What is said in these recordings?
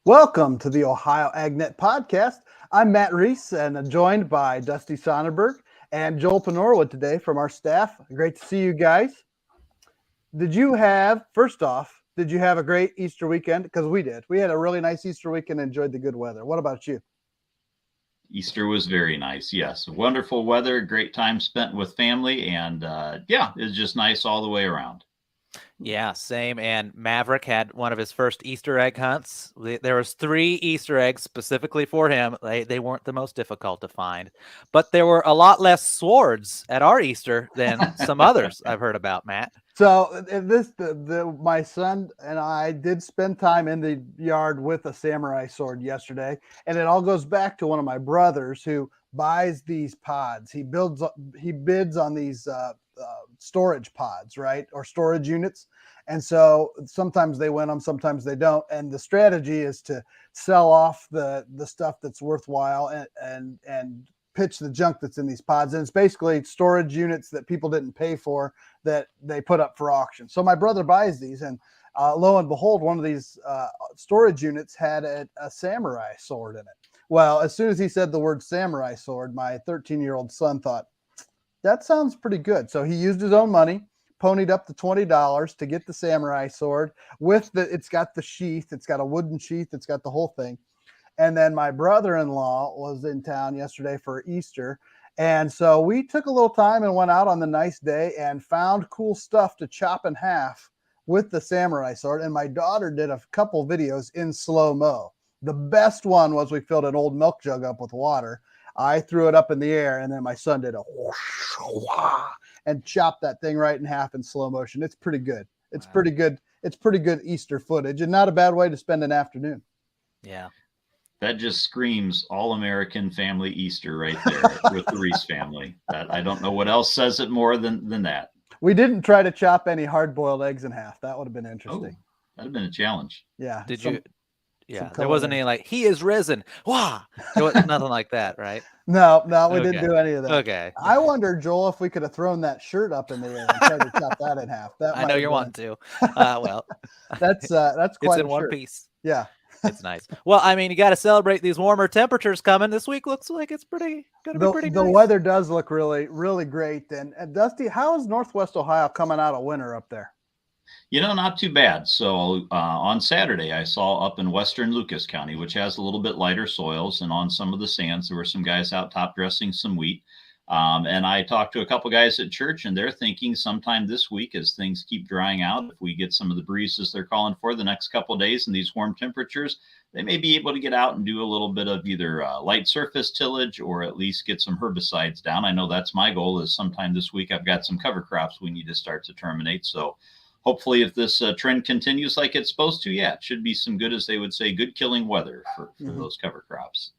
Welcome to the Ohio AgNet podcast. I'm Matt Reese and joined by Dusty Sonnenberg and Joel Penorwood today from our staff. Great to see you guys. Did you have a great Easter weekend? Because we did. We had a really nice Easter weekend and enjoyed the good weather. What about you? Easter was very nice. Yes, wonderful weather, great time spent with family, and it was just nice all the way around. Yeah, same. And Maverick had one of his first Easter egg hunts. There was 3 Easter eggs specifically for him. They weren't the most difficult to find, but there were a lot less swords at our Easter than some others I've heard about, Matt. So my son and I did spend time in the yard with a samurai sword yesterday, and it all goes back to one of my brothers who buys these pods. He bids on these storage pods, right, or storage units, and so sometimes they win them, sometimes they don't. And the strategy is to sell off the stuff that's worthwhile and pitch the junk that's in these pods. And it's basically storage units that people didn't pay for that they put up for auction. So my brother buys these, and lo and behold, one of these storage units had a samurai sword in it. Well, as soon as he said the word samurai sword, my 13-year-old son thought, that sounds pretty good. So he used his own money, ponied up the $20 to get the samurai sword it's got the sheath, it's got a wooden sheath, it's got the whole thing. And then my brother-in-law was in town yesterday for Easter. And so we took a little time and went out on the nice day and found cool stuff to chop in half with the samurai sword. And my daughter did a couple videos in slow-mo. The best one was we filled an old milk jug up with water. I threw it up in the air, and then my son did a whoosh, and chopped that thing right in half in slow motion. It's pretty good. It's pretty good. It's pretty good Easter footage, and not a bad way to spend an afternoon. Yeah. That just screams all-American family Easter right there with the Reese family. I don't know what else says it more than that. We didn't try to chop any hard-boiled eggs in half. That would have been interesting. That'd have been a challenge. Yeah. Yeah, there wasn't any like, he is risen. Wow. There was nothing like that, right? No, we didn't do any of that. Okay. I wonder, Joel, if we could have thrown that shirt up in the air and tried to chop that in half. I know you're wanting to. Well, that's quite it's in one shirt. piece. Yeah. It's nice. Well, I mean, you got to celebrate these warmer temperatures coming. This week looks like it's going to be pretty The nice. weather does look really, really great. And Dusty, how is Northwest Ohio coming out of winter up there? Not too bad. So on Saturday, I saw up in western Lucas County, which has a little bit lighter soils, and on some of the sands, there were some guys out top dressing some wheat. And I talked to a couple guys at church, and they're thinking sometime this week, as things keep drying out, if we get some of the breezes they're calling for the next couple of days and these warm temperatures, they may be able to get out and do a little bit of either light surface tillage or at least get some herbicides down. I know that's my goal, is sometime this week I've got some cover crops we need to start to terminate. So hopefully, if this trend continues like it's supposed to, it should be some good, as they would say, good killing weather for those cover crops.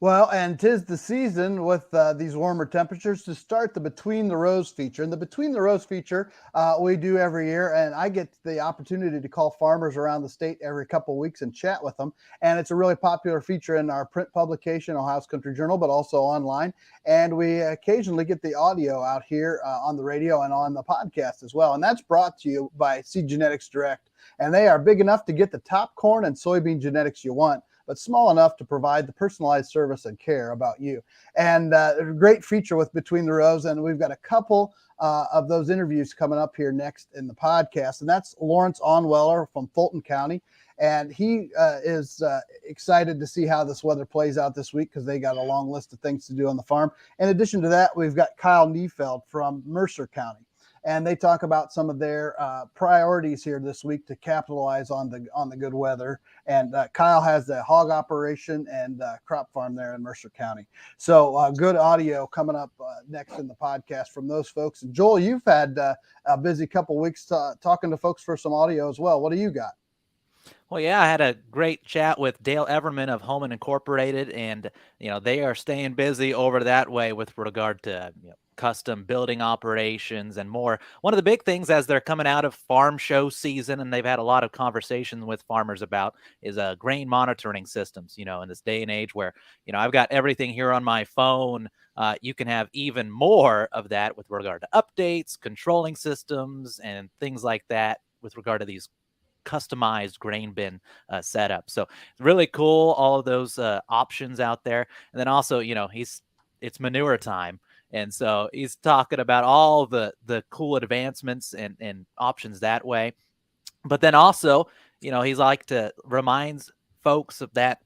Well, and 'tis the season with these warmer temperatures to start the Between the Rows feature. And the Between the Rows feature we do every year, and I get the opportunity to call farmers around the state every couple of weeks and chat with them. And it's a really popular feature in our print publication, Ohio's Country Journal, but also online. And we occasionally get the audio out here on the radio and on the podcast as well. And that's brought to you by Seed Genetics Direct. And they are big enough to get the top corn and soybean genetics you want, but small enough to provide the personalized service and care about you. And a great feature with Between the Rows. And we've got a couple of those interviews coming up here next in the podcast. And that's Lawrence Onweller from Fulton County. And he is excited to see how this weather plays out this week, because they got a long list of things to do on the farm. In addition to that, we've got Kyle Nietfeld from Mercer County. And they talk about some of their priorities here this week to capitalize on the good weather. And Kyle has the hog operation and crop farm there in Mercer County. So good audio coming up next in the podcast from those folks. And Joel, you've had a busy couple weeks talking to folks for some audio as well. What do you got? Well, yeah, I had a great chat with Dale Everman of Homan Incorporated, and they are staying busy over that way with regard to custom building operations and more. One of the big things as they're coming out of farm show season, and they've had a lot of conversations with farmers about, is grain monitoring systems. In this day and age where I've got everything here on my phone, you can have even more of that with regard to updates, controlling systems, and things like that with regard to these customized grain bin setup. So really cool, all of those options out there. And then also, it's manure time. And so he's talking about all the cool advancements and options that way. But then also, he's like to reminds folks of that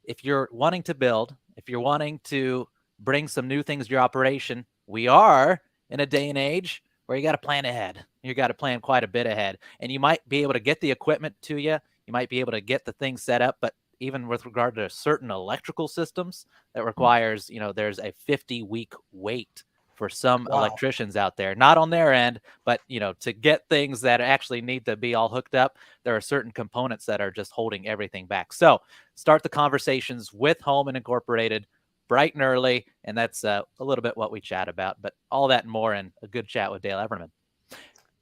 if you're wanting to build, if you're wanting to bring some new things to your operation, we are in a day and age where you got to plan ahead. You got to plan quite a bit ahead. And you might be able to get the equipment to you. You might be able to get the things set up, but even with regard to certain electrical systems, that requires, there's a 50-week wait for some electricians out there, not on their end, but, to get things that actually need to be all hooked up, there are certain components that are just holding everything back. So start the conversations with Homan Incorporated bright and early, and that's a little bit what we chat about, but all that and more in a good chat with Dale Everman.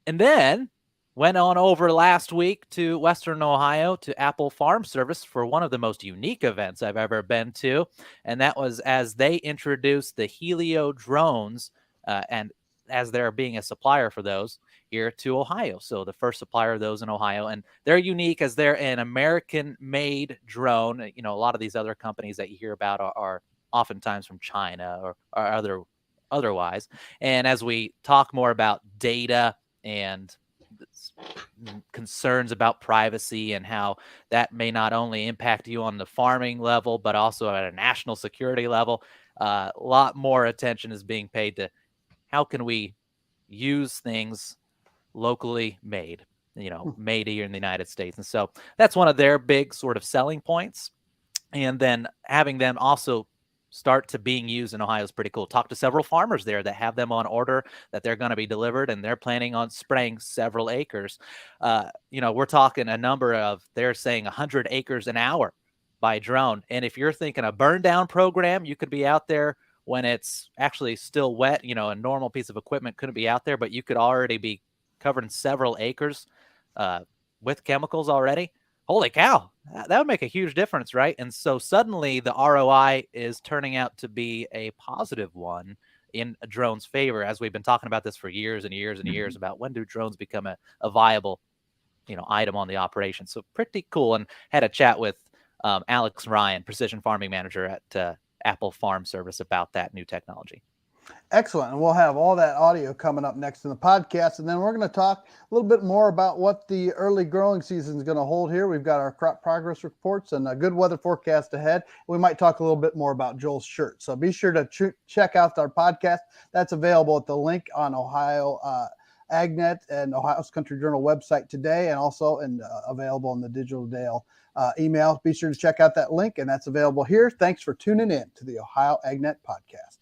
And then went on over last week to Western Ohio to Apple Farm Service for one of the most unique events I've ever been to. And that was as they introduced the Helio drones and as they're being a supplier for those here to Ohio. So the first supplier of those in Ohio. And they're unique as they're an American-made drone. A lot of these other companies that you hear about are oftentimes from China or otherwise. And as we talk more about data and concerns about privacy and how that may not only impact you on the farming level, but also at a national security level, a lot more attention is being paid to how can we use things locally made, made here in the United States. And so that's one of their big sort of selling points. And then having them also start to being used in Ohio is pretty cool. Talk to several farmers there that have them on order, that they're going to be delivered, and they're planning on spraying several acres. We're talking a number of, they're saying 100 acres an hour by drone. And if you're thinking a burn down program, you could be out there when it's actually still wet. A normal piece of equipment couldn't be out there, but you could already be covering several acres with chemicals already. Holy cow, that would make a huge difference, right? And so suddenly the ROI is turning out to be a positive one in a drone's favor, as we've been talking about this for years and years and years about when do drones become a viable, item on the operation. So pretty cool. And had a chat with Alex Ryan, Precision Farming Manager at Apple Farm Service, about that new technology. Excellent. And we'll have all that audio coming up next in the podcast. And then we're going to talk a little bit more about what the early growing season is going to hold here. We've got our crop progress reports and a good weather forecast ahead. We might talk a little bit more about Joel's shirt. So be sure to check out our podcast. That's available at the link on Ohio AgNet and Ohio's Country Journal website today, and also available in the Digital Dale email. Be sure to check out that link, and that's available here. Thanks for tuning in to the Ohio AgNet podcast.